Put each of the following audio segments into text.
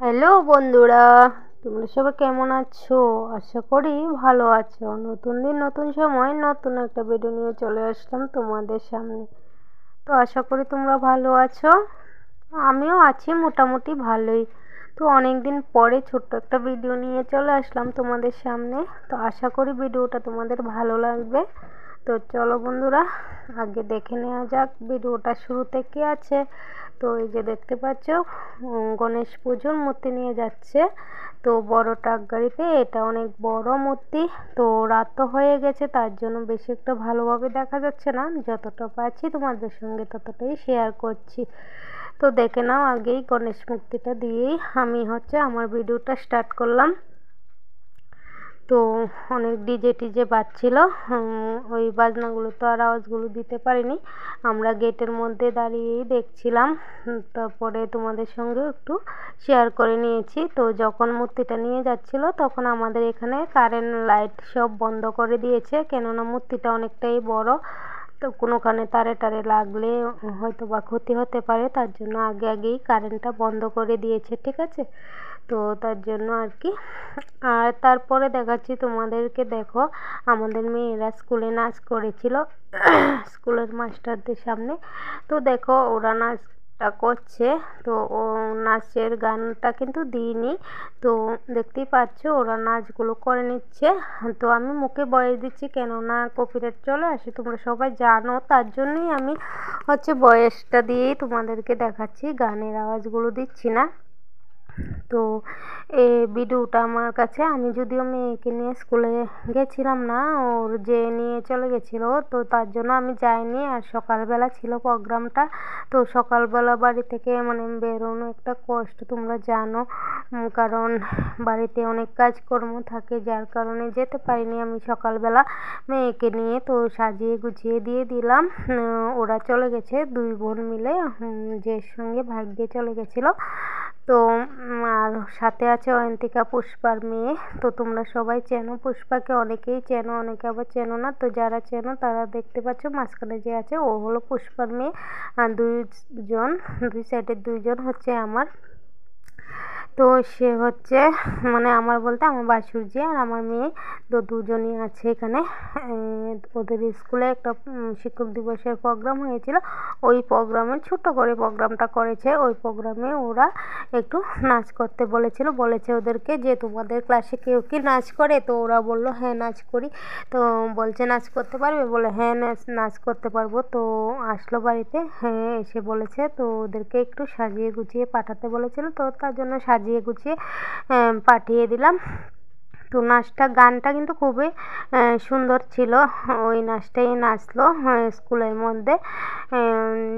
Hello বন্ধুরা, তোমরা সবাই কেমন আছো? আশা করি ভালো আছো। নতুন দিন নতুন সময় নতুন একটা ভিডিও নিয়ে চলে আসলাম তোমাদের সামনে। তো আশা করি তোমরা ভালো আছো। আমিও আছি মোটামুটি ভালোই। তো অনেক দিন পরে ছোট্ট একটা ভিডিও নিয়ে চলে আসলাম তোমাদের সামনে। তো আশা করি ভিডিওটা তোমাদের ভালো লাগবে। তো চলো বন্ধুরা, আগে দেখে নেওয়া যাক ভিডিওটা শুরুতে কি আছে। তো এই যে দেখতে পাচ্ছ, গণেশ পুজোর মূর্তি নিয়ে যাচ্ছে। তো বড় ট্রাক গাড়িতে, এটা অনেক বড় মূর্তি। তো রাত তো হয়ে গেছে, তার জন্য বেশি একটা ভালোভাবে দেখা যাচ্ছে না। যতটা পাচ্ছি তোমাদের সঙ্গে ততটাই শেয়ার করছি। তো দেখে নাও, আগেই গণেশ মূর্তিটা দিয়েই আমি আমার ভিডিওটা স্টার্ট করলাম। তো অনেক ডিজে টিজে বাজছিল, ওই বাজনাগুলো তো আর আওয়াজগুলো দিতে পারিনি। আমরা গেটের মধ্যে দাঁড়িয়েই দেখছিলাম। তারপরে তোমাদের সঙ্গে একটু শেয়ার করে নিয়েছি। তো যখন মূর্তিটা নিয়ে যাচ্ছিল তখন আমাদের এখানে কারেন্ট লাইট সব বন্ধ করে দিয়েছে, কেননা মূর্তিটা অনেকটাই বড়। তো কোনোখানে তারে টারে লাগলে হয়তো বা ক্ষতি হতে পারে, তার জন্য আগেই কারেন্টটা বন্ধ করে দিয়েছে, ঠিক আছে। তো তার জন্য আর কি। আর তারপরে দেখাচ্ছি তোমাদেরকে, দেখো আমাদের মেয়েরা স্কুলে নাচ করেছিল স্কুলের মাস্টারদের সামনে। তো দেখো ওরা নাচটা করছে। তো ও নাচের গানটা কিন্তু দিইনি। তো দেখতেই পাচ্ছ ওরা নাচগুলো করে নিচ্ছে। তো আমি মুখে ভয়েস দিচ্ছি, কেননা কপিরাইট চলে আসে, তোমরা সবাই জানো। তার জন্যই আমি ভয়েসটা দিয়েই তোমাদেরকে দেখাচ্ছি, গানের আওয়াজগুলো দিচ্ছি না। তো এই ভিডিওটা আমার কাছে, আমি যদিও মেয়েকে নিয়ে স্কুলে গেছিলাম না, ওর যে নিয়ে চলে গেছিলো, তো তার জন্য আমি যাইনি। আর সকালবেলা ছিল প্রোগ্রামটা। তো সকালবেলা বাড়ি থেকে বেরোনো একটা কষ্ট, তোমরা জানো। কারণ বাড়িতে অনেক কাজকর্ম থাকে, যার কারণে যেতে পারিনি আমি সকালবেলা মেয়েকে নিয়ে। তো সাজিয়ে গুছিয়ে দিয়ে দিলাম। ওরা চলে গেছে দুই বোন মিলে, যে সঙ্গে ভাগ্যে চলে গেছিলো। তো আর সাথে আছে অয়ন্তিকা, পুষ্পার মেয়ে। তো তোমরা সবাই চেনো পুষ্পাকে, অনেকেই চেনো, অনেকে আবার চেনো না। তো যারা চেনো তারা দেখতে পাচ্ছ মাঝখানে যে আছে, ও হলো পুষ্পার মেয়ে। আর দুই সাইডের দুইজন আমার। তো সে আমার বলতে আমার বাসুর্জি আর আমার মেয়ে, তো দুজনই আছে এখানে। ওদের স্কুলে একটা শিক্ষক দিবসের প্রোগ্রাম হয়েছিল, ওই প্রোগ্রামে ছোট্ট করে প্রোগ্রামটা করেছে। ওই প্রোগ্রামে ওরা একটু নাচ করতে বলেছে ওদেরকে যে তোমাদের ক্লাসে কেউ কি নাচ করে? তো ওরা বললো হ্যাঁ নাচ করি। তো বলছে নাচ করতে পারবে? বলে হ্যাঁ নাচ করতে পারবো। তো আসলো বাড়িতে, হ্যাঁ এসে বলেছে। তো ওদেরকে একটু সাজিয়ে গুছিয়ে পাঠাতে বলেছিল, তো তার জন্য সাজিয়ে গুছিয়ে পাঠিয়ে দিলাম। তো গানটা কিন্তু খুবই সুন্দর ছিল। ওই নাচটাই নাচলো স্কুলের মধ্যে,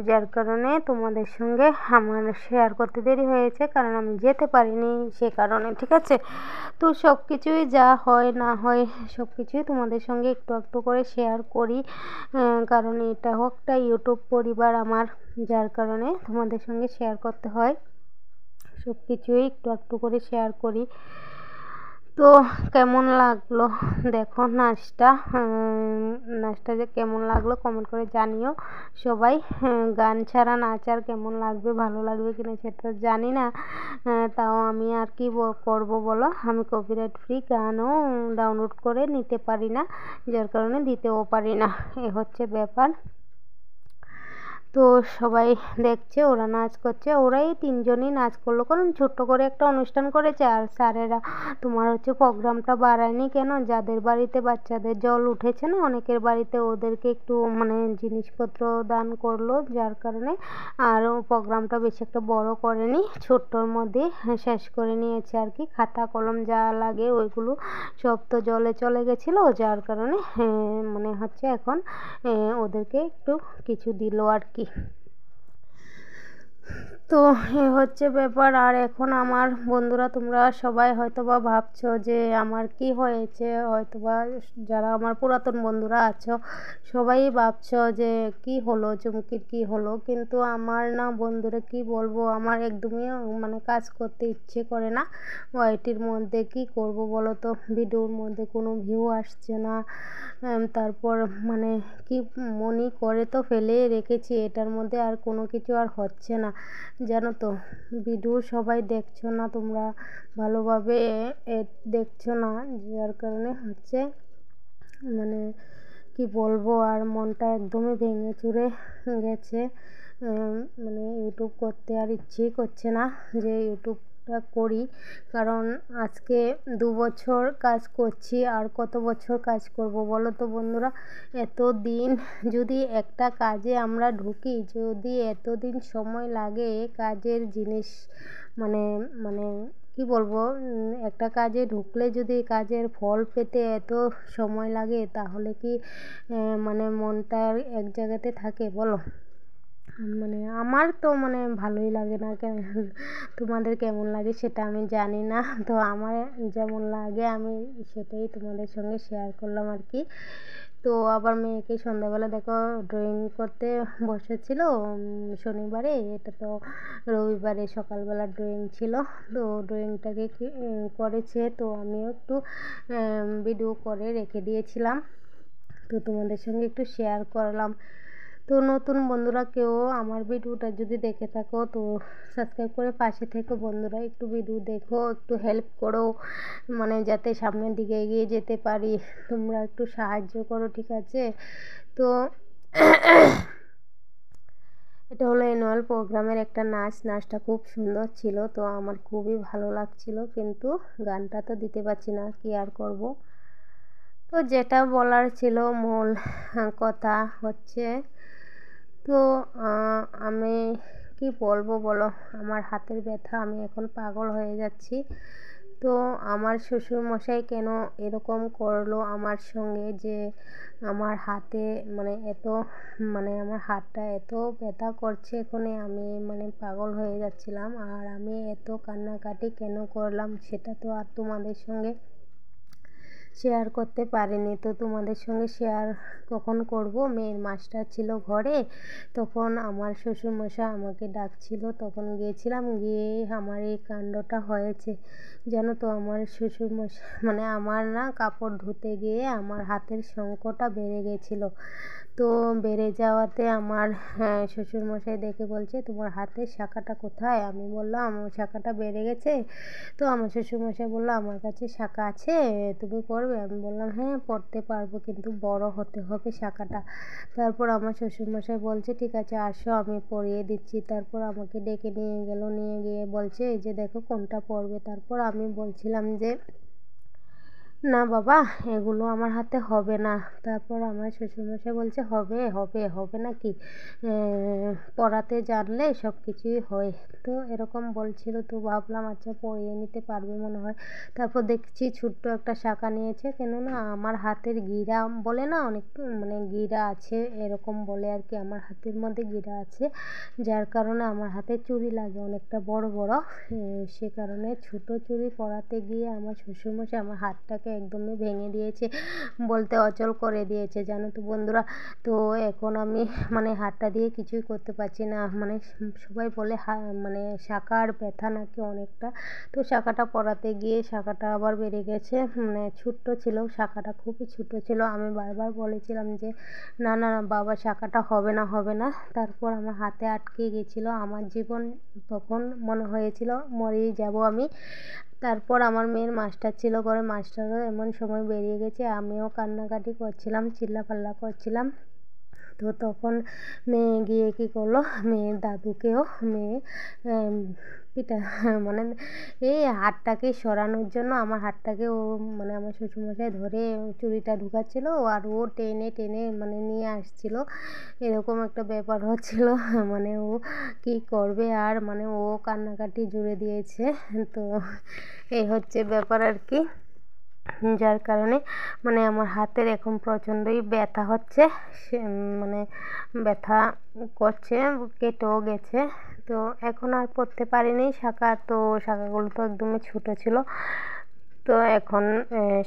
যার কারণে তোমাদের সঙ্গে আমার শেয়ার করতে দেরি হয়েছে, কারণ আমি যেতে পারিনি সে কারণে, ঠিক আছে। তো সব কিছুই যা হয় না হয় সব কিছুই তোমাদের সঙ্গে একটু একটু করে শেয়ার করি, কারণ এটা একটা ইউটিউব পরিবার আমার, যার কারণে তোমাদের সঙ্গে শেয়ার করতে হয়। সব কিছুই একটু একটু করে শেয়ার করি। তো কেমন লাগলো দেখো নাচটা যে কেমন লাগলো কমেন্ট করে জানিও সবাই। গান ছাড়া নাচ আর কেমন লাগবে, ভালো লাগবে কিনা সেটা জানি না। তাও আমি আর কি করব বলো, আমি কপিরাইট ফ্রি গানও ডাউনলোড করে নিতে পারি না, যার কারণে দিতেও পারি না, এ হচ্ছে ব্যাপার। তো সবাই দেখছে ওরা নাচ করছে, ওরাই তিনজনই নাচ করলো, কারণ ছোট্ট করে একটা অনুষ্ঠান করেছে। আর স্যারেরা প্রোগ্রামটা বাড়ায়নি কেন, যাদের বাড়িতে বাচ্চাদের জল উঠেছে না অনেকের বাড়িতে, ওদেরকে একটু জিনিসপত্র দান করলো, যার কারণে আর প্রোগ্রামটা বেশি একটা বড় করেনি, ছোট্টর মধ্যে শেষ করে নিয়েছে আর কি। খাতা কলম যা লাগে ওইগুলো সব তো জলে চলে গেছিলো, যার কারণে এখন ওদেরকে একটু কিছু দিল আর কি। তো এ হচ্ছে ব্যাপার। আর এখন আমার বন্ধুরা, তোমরা সবাই হয়তো বা ভাবছো যে আমার কি হয়েছে, হয়তো বা যারা আমার পুরাতন বন্ধুরা আছো সবাই ভাবছো যে কি হলো চুমকির, কি হলো। কিন্তু আমার না বন্ধুরা কি বলবো, আমার একদমই কাজ করতে ইচ্ছে করে না। ওয়াইটির মধ্যে কি করব বলো তো, ভিডিওর মধ্যে কোনো ভিউ আসছে না। তারপর কি মনি করে তো ফেলে রেখেছি, এটার মধ্যে আর কোনো কিছু আর হচ্ছে না। জানো তো ভিডিও সবাই দেখছো না, তোমরা ভালোভাবে দেখছো না, যার কারণে হচ্ছে মানে কি বলবো, আর মনটা একদমই ভেঙে চুরে গেছে। মানে ইউটিউব করতে আর ইচ্ছেই করছে না যে ইউটিউবটা করি, কারণ আজকে 2 বছর কাজ করছি, আর কত বছর কাজ করব বলো তো বন্ধুরা। এত দিন যদি একটা কাজে আমরা ঢুকি, যদি এতদিন সময় লাগে কাজের জিনিস মানে মানে কি বলবো, একটা কাজে ঢুকলে যদি কাজের ফল পেতে এত সময় লাগে, তাহলে কি মানে মনটা এক জায়গাতে থাকে বলো। মানে আমার তো মানে ভালোই লাগে না, তোমাদের কেমন লাগে সেটা আমি জানি না। তো আমার যেমন লাগে আমি সেটাই তোমাদের সঙ্গে শেয়ার করলাম আর কি। তো আবার মেয়েকে সন্ধ্যাবেলা দেখো ড্রয়িং করতে বসেছিল শনিবারে, এটা তো রবিবারে সকালবেলা ড্রয়িং ছিল। তো ড্রয়িংটাকে করেছে, তো আমিও একটু ভিডিও করে রেখে দিয়েছিলাম, তো তোমাদের সঙ্গে একটু শেয়ার করলাম। তো নতুন বন্ধুরা কেউ আমার ভিডিওটা যদি দেখে থাকো তো সাবস্ক্রাইব করে পাশে থেকো বন্ধুরা, একটু ভিডিও দেখো, একটু হেল্প করো, মানে যাতে সামনের দিকে এগিয়ে যেতে পারি, তোমরা একটু সাহায্য করো, ঠিক আছে। তো এটা হলো অ্যানুয়াল প্রোগ্রামের একটা নাচটা খুব সুন্দর ছিল, তো আমার খুবই ভালো লাগছিল, কিন্তু গানটা তো দিতে পারছি না, কি আর করব। তো যেটা বলার ছিল মূল কথা হচ্ছে, তো আমি কি বলবো বলো, আমার হাতের ব্যথা, আমি এখন পাগল হয়ে যাচ্ছি। তো আমার শ্বশুরমশাই কেন এরকম করলো আমার সঙ্গে, যে আমার হাতে মানে এত মানে আমার হাতটা এত ব্যথা করছে, এখানে আমি মানে পাগল হয়ে যাচ্ছিলাম, আর আমি এত কান্নাকাটি কেন করলাম সেটা তো আর তোমাদের সঙ্গে শেয়ার করতে পারিনি। তো তোমাদের সঙ্গে শেয়ার কখন করব, মেয়ের মাস্টার ছিল ঘরে, তখন আমার শ্বশুরমশাই আমাকে ডাকছিল, তখন গিয়েছিলাম, গিয়ে আমার এই কাণ্ডটা হয়েছে। জানো তো আমার শ্বশুরমশাই মানে আমার না কাপড় ধুতে গিয়ে আমার হাতের শঙ্কটা বেড়ে গেছিলো, তো বেড়ে যাওয়াতে আমার শ্বশুরমশাই দেখে বলছে তোমার হাতের শাখাটা কোথায়, আমি বললাম আমার শাখাটা বেড়ে গেছে। তো আমার শ্বশুরমশাই বললো আমার কাছে শাখা আছে, তুমি পরবে, আমি বললাম হ্যাঁ পরতে পারবো, কিন্তু বড় হতে হবে শাখাটা। তারপর আমার শ্বশুরমশাই বলছে ঠিক আছে আসো আমি পরিয়ে দিচ্ছি, তারপর আমাকে ডেকে নিয়ে গেল, নিয়ে গিয়ে বলছে এই যে দেখো কোনটা পরবে। তারপর আমি বলছিলাম যে না বাবা এগুলো আমার হাতে হবে না। তারপর আমার শ্বশুরমশাই বলছে হবে হবে হবে নাকি, পড়াতে জানলে সব কিছুই হয়। তো এরকম বলছিল, তো ভাবলাম আচ্ছা পরিয়ে নিতে পারবে মনে হয়। তারপর দেখছি ছোট্ট একটা শাঁখা নিয়েছে, কেননা আমার হাতের গিরা বলে না, অনেক মানে গিরা আছে এরকম বলে আর কি, আমার হাতের মধ্যে গিরা আছে, যার কারণে আমার হাতে চুড়ি লাগে অনেকটা বড় বড়। সে কারণে ছোট চুড়ি পরাতে গিয়ে আমার শ্বশুরমশাই আমার হাতটাকে একদমই ভেঙে দিয়েছে, বলতে অচল করে দিয়েছে, জানো তো বন্ধুরা। তো এখন আমি মানে হাতটা দিয়ে কিছুই করতে পারছি না, মানে সবাই বলে মানে শাখার ব্যথা নাকি অনেকটা। তো শাখাটা পরাতে গিয়ে শাখাটা আবার বেড়ে গেছে, মানে ছোট্ট ছিল শাখাটা, খুবই ছোট ছিল। আমি বারবার বলেছিলাম যে না না না বাবা শাখাটা হবে না হবে না। তারপর আমার হাতে আটকে গেছিলো, আমার জীবন তখন মনে হয়েছিল মরেই যাব আমি। তারপর আমার মেয়ের মাস্টার ছিল ঘরে, মাস্টারও এমন সময় বেরিয়ে গেছে, আমিও কান্নাকাটি করছিলাম, চিল্লাপাল্লা করছিলাম। তো তখন মেয়ে গিয়ে কী করলো, মেয়ের দাদুকেও মেয়ে পিটা মানে এই হাতটাকে সরানোর জন্য আমার হাতটাকে ও মানে আমার শ্বশুরমশাই ধরে চুড়িটা ঢুকাচ্ছিলো, আর ও টেনে টেনে মানে নিয়ে আসছিলো, এরকম একটা ব্যাপার হচ্ছিলো। মানে ও কী করবে আর, মানে ও কান্নাকাটি জুড়ে দিয়েছে। তো এই হচ্ছে ব্যাপার আর কি, যার কারণে মানে আমার হাতের এখন প্রচণ্ডই ব্যথা হচ্ছে, মানে ব্যথা করছে, কেটেও গেছে। তো এখন আর পরতে পারিনি শাঁখা, তো শাঁখাগুলো তো একদমই ছোটো ছিল। তো এখন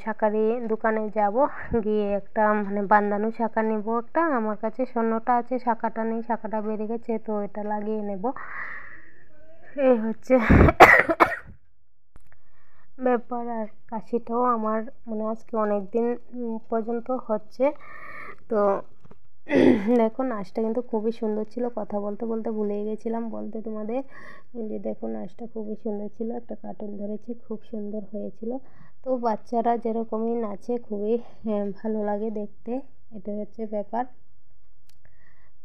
শাঁখারি দোকানে যাব, গিয়ে একটা মানে বাঁধানো শাঁখা নেব একটা, আমার কাছে স্বর্ণটা আছে শাঁখাটা নেই, শাঁখাটা বেড়ে গেছে, তো এটা লাগিয়ে নেব। এই হচ্ছে ব্যাপার। আর কাশিটাও আমার মানে আজকে অনেক দিন পর্যন্ত হচ্ছে, তো দেখো নাচটা কিন্তু খুবই সুন্দর ছিল, কথা বলতে বলতে ভুলেই গেছিলাম বলতে তোমাদের যে দেখো নাচটা খুবই সুন্দর ছিল, একটা কার্টুন ধরেছি, খুব সুন্দর হয়েছিল। তো বাচ্চারা যেরকমই নাচে খুবই ভালো লাগে দেখতে, এটা হচ্ছে ব্যাপার।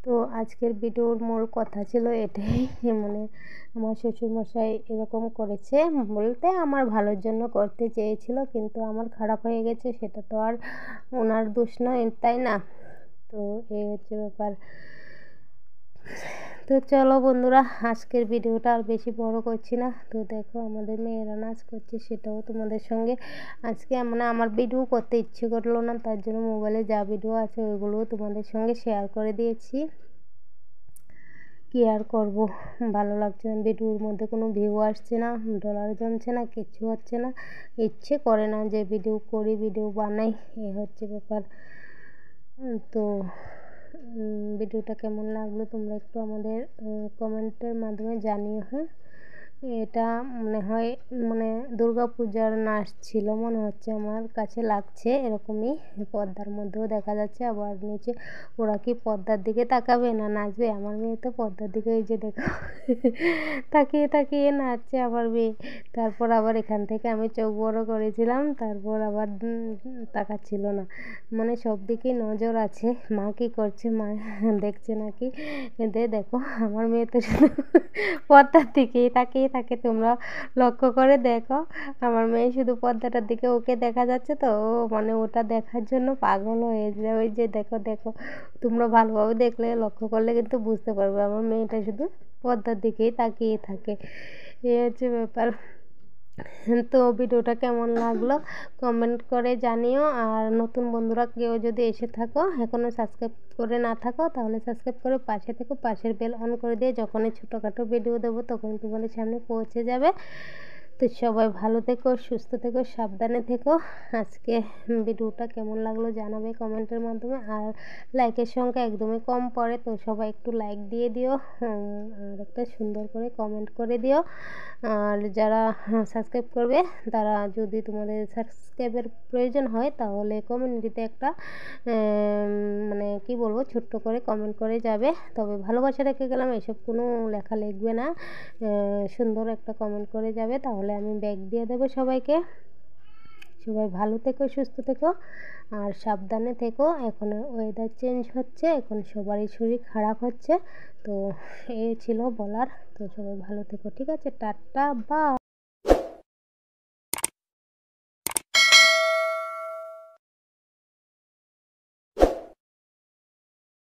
তো আজকের ভিডিওর মূল কথা ছিল এটাই, মানে আমার শ্বশুরমশাই এরকম করেছে বলতে আমার ভালোর জন্য করতে চেয়েছিল, কিন্তু আমার খারাপ হয়ে গেছে, সেটা তো আর ওনার দোষ নয়, তাই না? তো এই হচ্ছে ব্যাপার। তো চলো বন্ধুরা, আজকের ভিডিওটা আর বেশি বড় করছি না। তো দেখো আমাদের মেয়েরা নাচ করছে, সেটাও তোমাদের সঙ্গে আজকে মানে আমার ভিডিও করতে ইচ্ছে করলো না, তার জন্য মোবাইলে যা ভিডিও আছে ওইগুলোও তোমাদের সঙ্গে শেয়ার করে দিয়েছি। কি আর করব, ভালো লাগছে না, ভিডিওর মধ্যে কোনো ভিউ আসছে না, ডলার জমছে না, কিচ্ছু হচ্ছে না, ইচ্ছে করে না যে ভিডিও করি, ভিডিও বানাই, এই হচ্ছে ব্যাপার। তো ভিডিওটা কেমন লাগলো তোমরা একটু আমাদের কমেন্টের মাধ্যমে জানিও। হ্যাঁ, এটা মনে হয় মানে দুর্গাপূজার নাচ ছিল মনে হচ্ছে, আমার কাছে লাগছে এরকমই, পর্দার মধ্যেও দেখা যাচ্ছে, আবার নিচে ওরা কি পর্দার দিকে তাকাবে না নাচবে? আমার মেয়ে তো পর্দার দিকে এই যে দেখো তাকিয়ে তাকিয়ে নাচছে আমার মেয়ে। তারপর আবার এখান থেকে আমি চোখ বড় করেছিলাম, তারপর আবার তাকাচ্ছিল না, মানে সব দিকেই নজর আছে, মা কী করছে, মা দেখছে নাকি। দেখো আমার মেয়ে তো শুধু পর্দার দিকেই তাকিয়ে থাকে, তোমরা লক্ষ্য করে দেখো আমার মেয়ে শুধু পর্দাটার দিকে, ওকে দেখা যাচ্ছে তো ও মানে ওটা দেখার জন্য পাগল হয়ে যায়। ওই যে দেখো দেখো, তোমরা ভালোভাবে দেখলে লক্ষ্য করলে কিন্তু বুঝতে পারবে আমার মেয়েটা শুধু পর্দার দিকেই তাকিয়ে থাকে, এই হচ্ছে ব্যাপার। তো ভিডিওটা কেমন লাগলো কমেন্ট করে জানিও, আর নতুন বন্ধুরা কেউ যদি এসে থাকো এখনও সাবস্ক্রাইব করে না থাকো তাহলে সাবস্ক্রাইব করে পাশে থেকো, পাশের বেল অন করে দিয়ে যখনই ছোটোখাটো ভিডিও দেবো তখন তোমাদের সামনে পৌঁছে যাবে। তো সবাই ভালো থেকো, সুস্থ থেকো, সাবধানে থেকো। আজকে ভিডিওটা কেমন লাগলো জানাবে কমেন্টের মাধ্যমে, আর লাইকের সংখ্যা একদমই কম পড়ে, তো সবাই একটু লাইক দিয়ে দিও, আর একটা সুন্দর করে কমেন্ট করে দিও। আর যারা সাবস্ক্রাইব করবে তারা যদি তোমাদের সাবস্ক্রাইবের প্রয়োজন হয় তাহলে কমিউনিটিতে একটা মানে কি বলবো ছোট্ট করে কমেন্ট করে যাবে, তবে ভালোবাসা রেখে গেলাম এসব কোনো লেখা লিখবে না, সুন্দর একটা কমেন্ট করে যাবে, তাহলে আমি ব্যাগ দিয়ে দেবো সবাইকে। সবাই ভালো থেকো, সুস্থ থেকো, আর সাবধানে থেকো। এখন ওয়েদার চেঞ্জ হচ্ছে, এখন সবারই শরীর খারাপ হচ্ছে, তো এই ছিল বলার। তো সবাই ভালো থেকো, ঠিক আছে, টাটা, বাই।